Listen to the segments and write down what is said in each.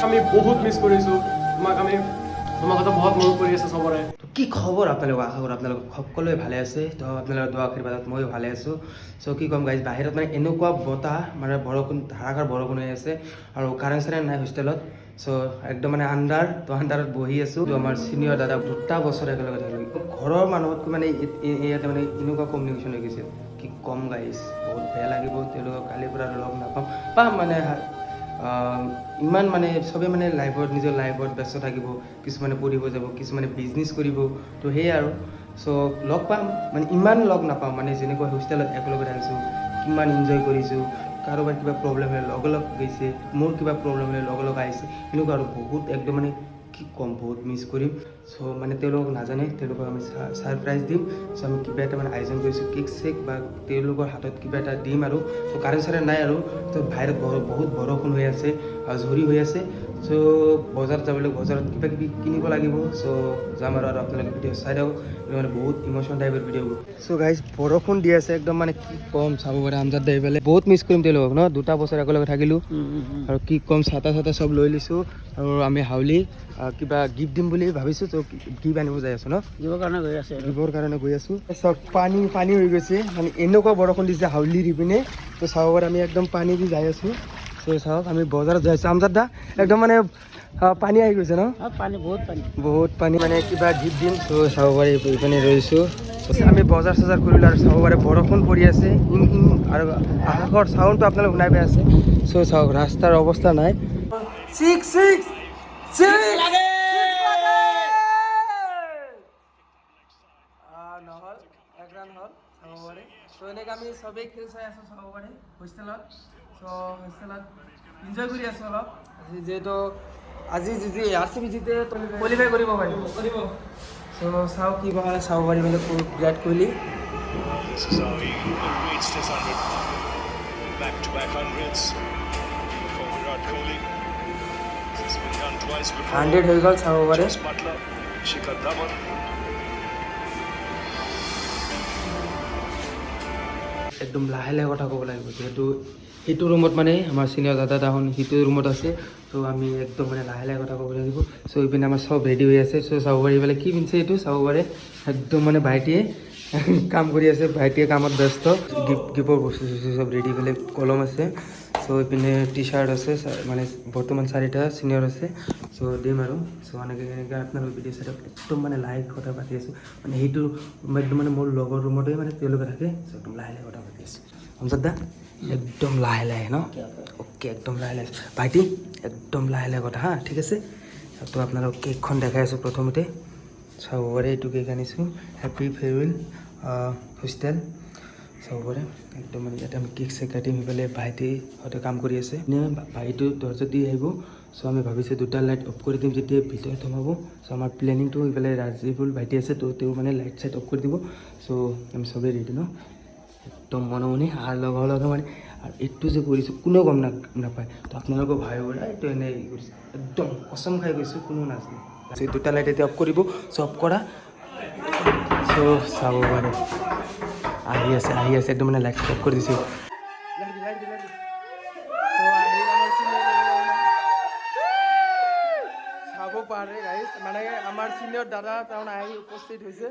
আমি বহুত মিছ কৰিছোঁ তোমাক। তোমাৰ কথা বহুত মনত পৰি আছে চবৰে। কি খবৰ আপোনালোক? আশা কৰোঁ আপোনালোক সকলোৱে ভালে আছে। তো আপোনালোকৰ দোৱা আশীৰ্বাদত ময়ো ভালে আছোঁ। চ' কি ক'ম গাইজ, বাহিৰত মানে এনেকুৱা বতাহ, মানে বৰষুণ, ধাৰাসাৰ বৰষুণ হৈ আছে আৰু কাৰেণ্ট চাৰেণ্ট নাই হোষ্টেলত। চ' একদম মানে আণ্ডাৰত বহি আছোঁ। আমাৰ চিনিয়ৰ দাদা 2টা বছৰ একেলগে থাকিলোঁ। ঘৰৰ মানুহতকৈ মানে ইয়াতে মানে এনেকুৱা কমিউনিকেশ্যন হৈ গৈছে, কি ক'ম গাইজ, বহুত বেয়া লাগিব। তেওঁলোকক কালিৰ পৰা লগ নাপাম পাম মানে ইমান মানে চবেই মানে নিজৰ লাইফত ব্যস্ত থাকিব। কিছুমানে পঢ়িব যাব, কিছুমানে বিজনেছ কৰিব। তো সেয়াই আৰু চ' লগ পাম, মানে ইমান লগ নাপাম। মানে যেনেকুৱা হোষ্টেলত একেলগে থাকিছোঁ, কিমান এনজয় কৰিছোঁ। কাৰোবাৰ কিবা প্ৰব্লেম হ'লে লগ গৈছে, মোৰ কিবা প্ৰব্লেম হ'লে লগ আহিছে। এনেকুৱা আৰু বহুত একদম মানে কি ক'ম, বহুত মিছ কৰিম। চ' মানে তেওঁলোকক নাজানে, তেওঁলোকক আমি ছাৰপ্ৰাইজ দিম। চ' আমি কিবা এটা মানে আয়োজন কৰিছোঁ, কেক চেক বা তেওঁলোকৰ হাতত কিবা এটা দিম আৰু। চ' কাৰেণ্ট চাৰেণ্ট নাই আৰু। ত' বাহিৰত বহুত বৰষুণ হৈ আছে, ঝৰি হৈ আছে। চ' বজাৰত যাবলৈ, বজাৰত কিবা কিবি কিনিব লাগিব। চ' যাম আৰু আপোনালোকে ভিডিঅ' চাই থাকক। মানে বহুত ইম'চন টাইপৰ ভিডিঅ'বোৰ। চ' গাইজ বৰষুণ দি আছে একদম, মানে কি ক'ম, চাব পাৰে আমজাদ দাই পেলাই বহুত মিছ কৰিম তেওঁলোকক ন। 2টা বছৰ একেলগে থাকিলোঁ আৰু কি ক'ম, চাটা চব লৈ লৈছোঁ। আৰু আমি হাউলি কিবা গিফ্ট দিম বুলি ভাবিছোঁ। ত' গিফ্ট আনিব যাই আছোঁ ন, গিফ্টৰ কাৰণে গৈ আছোঁ। চব পানী হৈ গৈছে, মানে এনেকুৱা বৰষুণ দিছে হাউলি দি পিনে। তো চাব পাৰে আমি একদম পানী দি যাই আছোঁ। চ' চাওক, আমি বজাৰত যাই আছোঁ। আমজাদ দা একদম মানে পানী আহি গৈছে ন, বহুত পানী মানে কিবা গিফ্ট দিম। চ' চাব পাৰি এইপিনে ৰৈছোঁ। আমি বজাৰ চজাৰ কৰিলোঁ আৰু চাব পাৰে বৰষুণ পৰি আছে আৰু আকাশৰ চাউণ্ডটো আপোনালোক শুনাই পাই আছে। চ' চাওক, ৰাস্তাৰ অৱস্থা নাই। নহ'ল, 1 ৰান হ'ল চাব পাৰে। ত' এনেকৈ আমি চবেই খেল চাই আছোঁ চাব পাৰে হোষ্টেলত। চ' হোষ্টেলত এনজয় কৰি আছোঁ অলপ। যিহেতু আজি RCB জিতে কোৱালিফাই কৰিব পাৰিব। চ' চাওঁ কি হয়, চাব পাৰি মানে Virat Kohli. This is how he reached his 100 mark. Back-to-back hundreds for Virat Kohli. This has been done twice before. 100 হৈ গ'ল চাব পাৰে। Joss Butler, Shikhar Dhawan. একদম লাহে লাহে কথা ক'ব লাগিব, যিহেতু সেইটো ৰুমত মানে আমাৰ চিনিয়ৰ দাদা তাহোন সেইটো ৰুমত আছে। চ' আমি একদম মানে লাহে লাহে কথা ক'ব লাগিব। চ' এইপিনে আমাৰ চব ৰেডি হৈ আছে। চ' চাব পাৰি পেলাই কি পিন্ধিছে এইটো চাব পাৰে। একদম মানে ভাইটিয়ে কাম কৰি আছে, ভাইটিয়ে কামত ব্যস্ত। গিফ্টৰ বস্তু চব ৰেডি পেলাই, কলম আছে। চ' এইপিনে টি চাৰ্ট আছে, মানে বৰ্তমান 4টা চিনিয়ৰ আছে। চ' দিম আৰু। চ' এনেকৈ আপোনালোক ভিডিঅ' চাই একদম মানে লাহে কথা পাতি আছোঁ। মানে সেইটো একদম মানে মোৰ লগৰ ৰুমতে মানে তেওঁলোকে থাকে। চ' একদম লাহে লাহে কথা পাতি আছোঁ। আমজাদ দা একদম লাহে লাহে ন, অ'কে একদম লাহে লাহে। ভাইটি একদম লাহে লাহে কথা হা, ঠিক আছে। তো আপোনালোক কেকখন দেখাই আছোঁ প্ৰথমতে। চাব পাৰে এইটো কেক আনিছোঁ, হেপী ফেয়াৰৱেল হোষ্টেল। চাব পাৰে একদম মানে ইয়াতে আমি কেক চেক কাটিম পেলাই। ভাইটিহঁতে কাম কৰি আছে, ভাইটো দৰ্জা দি আহিব। চ' আমি ভাবিছোঁ 2টা লাইট অফ কৰি দিম যেতিয়া ভিতৰত সোমাব। চ' আমাৰ প্লেনিংটো এইফালে ৰাজিবুল ভাইটি আছে, তো তেওঁ মানে লাইট চাইট অফ কৰি দিব। চ' আমি চবেই ৰেডি ন, একদম মনে অহাৰ লগে মানে। আৰু এইটো যে কৰিছোঁ কোনেও গম নাপায়। তো আপোনালোকৰ ভাবিব এইটো এনেই কৰিছে, একদম কচম খাই গৈছোঁ, কোনো নাজানে। 2টা লাইট এতিয়া অফ কৰিব। চ' অফ কৰা। চ' চাব পাৰে আহি আছে একদম মানে লাইট অফ কৰি দিছোঁ। চাব পাৰে গাইজ, মানে আমাৰ চিনিয়ৰ দাদা তাৰমানে আহি উপস্থিত হৈছে।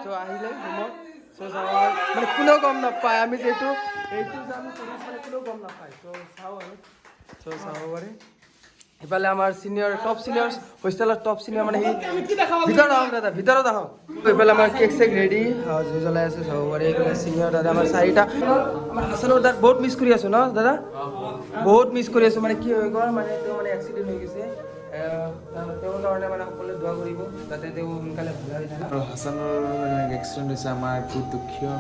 চ' আহিলে ৰুমত। চ' চাব মানে কোনেও গম নাপায় আমি যিহেতু এইটো যে আমি কৰিছোঁ, মানে কোনেও গম নাপায়। চ' চাওঁ আৰু চ' চাব পাৰে। ইফালে আমাৰ চিনিয়ৰ টপ চিনিয়ৰ হোষ্টেলৰ টপ চিনিয়ৰ মানে সি ভিতৰত আহক দাদা, ভিতৰত আহক। এইফালে আমাৰ কেক চেক ৰেডি, জুই জ্বলাই আছে চাব পাৰে। এইফালে চিনিয়ৰ দাদা আমাৰ 4টা। আমাৰ হাছানৰ দাদাক বহুত মিছ কৰি আছোঁ ন দাদা, বহুত মিছ কৰি আছোঁ। মানে কি হৈ গ'ল, মানে তেওঁ মানে এক্সিডেণ্ট হৈ গৈছে। তেওঁৰ কাৰণে মানে সকলোৱে দোৱা কৰিব যাতে তেওঁ সোনকালে ভাল হৈ যায়। আৰু হাছানৰ এক্সিডেণ্ট হৈছে, আমাৰ বহুত দুখীয়,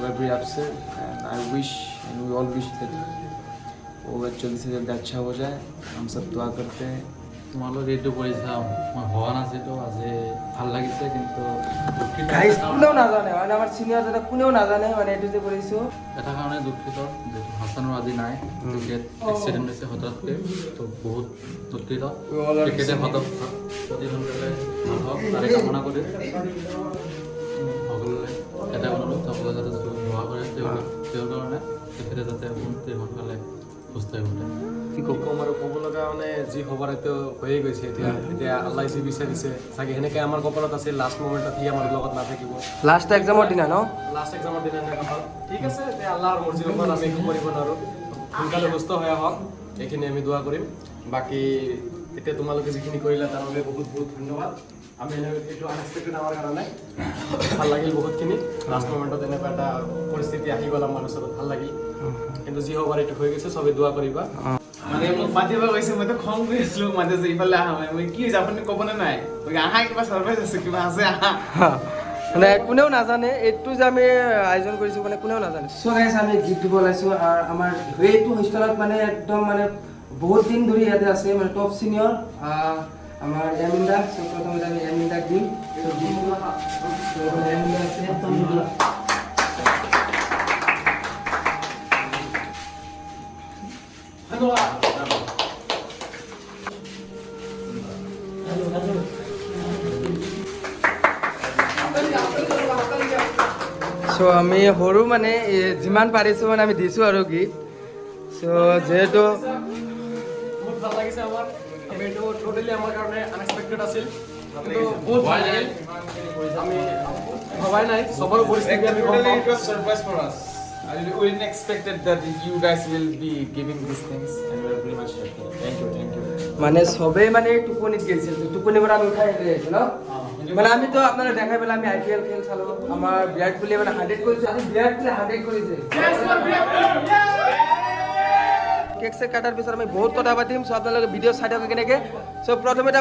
very upset, and I wish and we all wish that वो जल्दी से जल्दी अच्छा हो जाए। हम सब दुआ करते हैं। তোমালোক এইটো কৰিছা, মই হোৱা নাছিলোঁ, আজি ভাল লাগিছে। কিন্তু গাইজ কোনেও নাজানে, মানে আমাৰ চিনিয়ৰ দাদা কোনেও নাজানে মানে এইটো যে কৰিছোঁ। এটা কাৰণে দুখিত যে হাছানৰ আজি নাই, ক্ৰিকেট এক্সিডেণ্ট হৈছে হঠাৎকৈ। তো বহুত দুখিত। ক্ৰিকেটে হঠাৎ অতি সোনকালে ভাল হওক তাৰে কামনা কৰি সকলোৱে এটা অনুৰোধ, সকলোৱে যাতে দোৱা কৰে তেওঁৰ কাৰণে, তেখেতে যাতে সোনকালে সুস্থ হৈ উঠে। কি কি ক'ম আৰু ক'ব লগা মানে যি হ'বৰ এইটো হৈয়ে গৈছে এতিয়া আল্লাহ যি বিচাৰিছে চাগে সেনেকৈ আমাৰ কপালত আছিল লাষ্ট মোমেণ্টত সি আমাৰ লগত নাথাকিব লাষ্ট এক্সামৰ দিনা ন লাষ্ট এক্সামৰ দিনা এনেকুৱা হ'ল ঠিক আছে এতিয়া আল্লাহৰ মৰ্জিৰ ওপৰত আমি একো কৰিব নোৱাৰোঁ সোনকালে সুস্থ হৈ আহক এইখিনি আমি দোৱা কৰিম বাকী এতিয়া তোমালোকে যিখিনি কৰিলা তাৰ বাবে বহুত বহুত ধন্যবাদ আমি এইটো আনএক্সপেক্টেড আমাৰ কাৰণে ভাল লাগিল বহুতখিনি লাষ্ট মোমেণ্টত এনেকুৱা এটা পৰিস্থিতি আহি গ'ল আমাৰ ওচৰত ভাল লাগিল কিন্তু যি হ'ব এইটো হৈ গৈছে চবেই দোৱা কৰিবা মানে মোক মাতিব গৈছে মইতো খং কৰি আছিলোঁ মাজে যে ইফালে আহা মই কি হৈছে আপুনি ক'বনে নাই আহা কিবা ছাৰপ্ৰাইজ আছে কিবা আছে আহা মানে কোনেও নাজানে এইটো যে আমি আয়োজন কৰিছোঁ মানে কোনেও নাজানে চ' গাইজ আমি গীত দিব ওলাইছোঁ আৰু আমাৰ এইটো হোষ্টেলত মানে একদম মানে বহুত দিন ধৰি ইয়াতে আছে মানে টপ চিনিয়ৰ আমাৰ এমিন্দা চ' প্ৰথমতে আমি এমিন্দাক দিম এমিন্দা আছে চ' আমি সৰু মানে যিমান পাৰিছোঁ মানে আমি দিছোঁ আৰু গীত চ' যিহেতু বহুত ভাল লাগিছে আমাৰ আমি এইটো টোটেলি আমাৰ কাৰণে আনএক্সপেক্টেড আছিল কিন্তু বহুত ভাল লাগিল আমি ভবাই নাই চবৰ পৰিস্থিতি আমি গম পাওঁ It was surprise for us. We didn't expected that you guys will be giving these things and we are very much happy. Thank you. মানে চবেই মানে টোপনিত গৈছিল টোপনিৰ পৰা আমি উঠাই আহিছোঁ ন মানে আমিতো আপোনালোক দেখাই পেলাই আমি IPL খেল চালোঁ আমাৰ বিৰাট কোহলিয়ে মানে 100 কৰিছে আজি বিৰাট কোহলিয়ে 100 কৰিছে কেক চেক কাটাৰ পিছত আমি বহুত কথা পাতিম চ' আপোনালোকে ভিডিঅ' চাই থাকক কেনেকৈ চ' প্ৰথমতে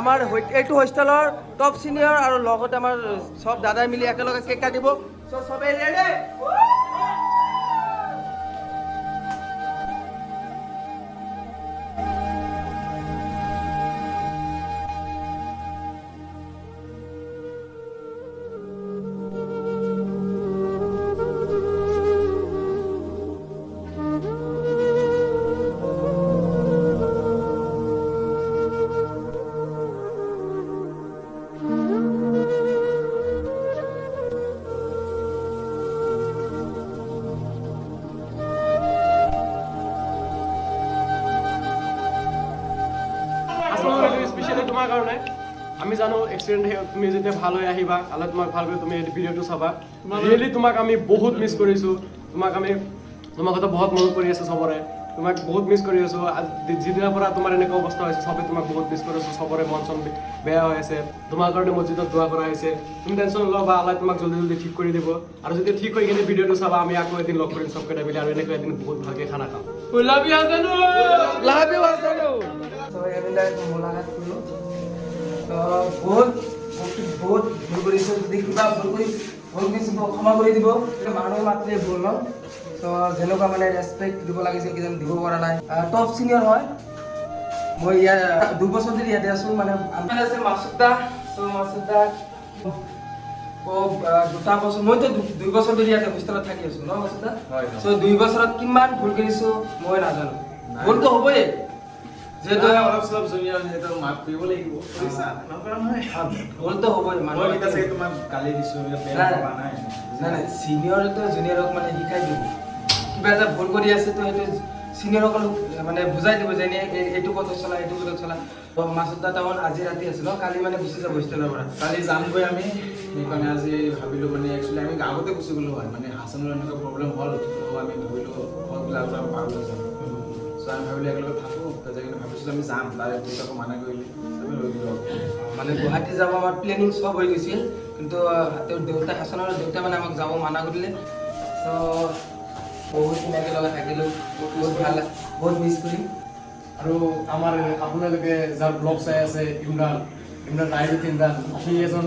আমাৰ এইটো হোষ্টেলৰ টপ চিনিয়ৰ আৰু লগতে আমাৰ চব দাদাই মিলি একেলগে কেক কাটিব চ' চবেই ৰেডি স্পেচিয়েলি তোমাৰ কাৰণে আমি জানো এক্সিডেণ্ট তুমি যেতিয়া ভাল হৈ আহিবা আল্লাহ তোমাক ভাল কৰি তুমি ভিডিঅ'টো চাবা ৰিয়েলি তোমাক আমি বহুত মিছ কৰিছোঁ তোমাক কথা বহুত মনত পৰি আছে চবৰে তোমাক বহুত মিছ কৰি আছোঁ যিদিনাৰ পৰা তোমাৰ এনেকুৱা অৱস্থা হৈছে চবে তোমাক বহুত মিছ কৰি আছোঁ চবৰে মন চন বেয়া হৈ আছে তোমাৰ কাৰণে মছজিদত দোৱা কৰা হৈছে তুমি টেনশ্যন নল'বা আল্লাহ তোমাক জলদি জলদি ঠিক কৰি দিব আৰু যেতিয়া ঠিক হৈ কিনে ভিডিঅ'টো চাবা আমি আকৌ এদিন লগ কৰিম চবকেইটা মিলি আৰু এনেকৈ এদিন বহুত ভালকৈ খানা খাম লাভ ইউ হাছানু চ' এমিন্দাই মোলাকাত কৰিলোঁ বহুত ভুল কৰিছোঁ যদি কিবা ভুল কৰিছোঁ ক্ষমা কৰি দিব মানুহ মাত্ৰে ভুল ন চ' যেনেকুৱা মানে ৰেচপেক্ট দিব লাগিছিল কিজন দিব পৰা নাই টপ চিনিয়ৰ হয় মই ইয়াত 2 বছৰ ধৰি ইয়াতে আছোঁ মানে আমাৰ আছে মাছুদা চ' মাছুদা দুটা বছৰ মইতো 2 বছৰ ধৰি ইয়াতে হোষ্টেলত থাকি আছোঁ ন মাছুদা চ' 2 বছৰত কিমান ভুল কৰিছোঁ মই নাজানো ভুলটো হ'বই যেহেতু অলপ চলপ জুনিয়ৰ যিহেতু মাফ কৰিব লাগিব নকৰা নহয় ভুলটো হ'বই মই এতিয়া চাগে তোমাক গালি দিছোঁ নাই চিনিয়ৰটো জুনিয়ৰক মানে শিকাই দিব কিবা এটা ভুল কৰি আছে তো সেইটো চিনিয়ৰসকলক মানে বুজাই দিব যে এইটো পথত চলা এইটো পথত চলা মাছুদা টাউন আজি ৰাতি আছে ন কালি মানে গুচি যাব হোষ্টেলৰ পৰা কালি যামগৈ আমি সেইকাৰণে আজি ভাবিলোঁ মানে একচুৱেলি আমি আগতে গুচি গ'লো হয় মানে হাছানৰ এনেকুৱা প্ৰব্লেম হ'ল আমি ভাবিলোঁ ফলবিলাক পৰা পাৰ হৈ যাম চ' আমি ভাবিলোঁ একেলগে থাকোঁ তাৰপিছত ভাবিছিলোঁ আমি যাম তাৰে পিছত আকৌ মানা কৰিলোঁ চবেই লৈ দিলোঁ মানে গুৱাহাটী যাব আমাৰ প্লেনিং চব হৈ গৈছিল কিন্তু তেওঁৰ দেউতা হাছানৰ দেউতা মানে আমাক যাব মানা কৰিলে চ' বহুত দিন একেলগে থাকিলোঁ বহুত ভাল বহুত মিছ কৰিম আৰু আমাৰ আপোনালোকে যাৰ ব্লগ চাই আছে ইমৰান ৰাইডুত ইমৰান সি এজন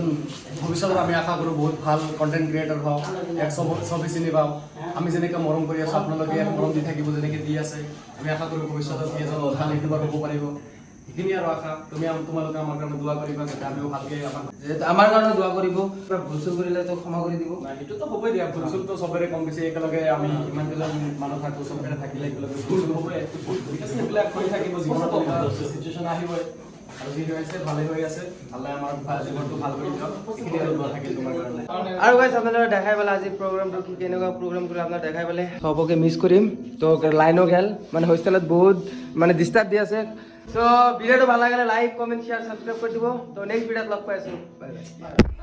ভৱিষ্যতত আমি আশা কৰোঁ বহুত ভাল কণ্টেণ্ট ক্ৰিয়েটৰ হওক এক চবেই চিনি পাওঁ আমি যেনেকৈ মৰম কৰি আছোঁ আপোনালোকে এক মৰম দি থাকিব যেনেকৈ দি আছে আমি আশা কৰোঁ ভৱিষ্যতত সি এজন ভাল ইউটিউবাৰ হ'ব পাৰিব সেইখিনি আৰু আশা তোমালোকে আমাৰ কাৰণে দোৱা কৰিবা যাতে আমিও ভালকৈ যিহেতু আমাৰ কাৰণে দোৱা কৰিব কিবা ভুল চুল কৰিলেতো ক্ষমা কৰি দিব সেইটোতো হ'বই দিয়া ভুল চুলটো চবৰে কম বেছি একেলগে আমি ইমান কেইজন মানুহ থাকোঁ চবৰে থাকিলে একেলগে ভুল হ'বই ঠিক আছে সেইবিলাক কৰি থাকিব জীৱনত চিটুৱেশ্যন আহিবই আৰু যি হৈ আছে ভালে হৈ আছে আল্লাহ আমাৰ জীৱনটো ভাল কৰি দিয়ক এইখিনি আৰু দোৱা থাকিল তোমাৰ কাৰণে আৰু গাইজ আপোনালোকে দেখাই পালে আজি প্ৰগ্ৰামটো কি কেনেকুৱা প্ৰগ্ৰাম কৰি আপোনাক দেখাই পালে সবকে মিছ কৰিম তো লাইনো গেল মানে হোষ্টেলত বহুত মানে ডিষ্টাৰ্ব দি আছে চ' ভিডিঅ'টো ভাল লাগিলে লাইক কমেণ্ট শ্বেয়াৰ ছাবস্ক্ৰাইব কৰি দিব তো নেক্সট ভিডিঅ'ত লগ পাই আছোঁ বাই বাই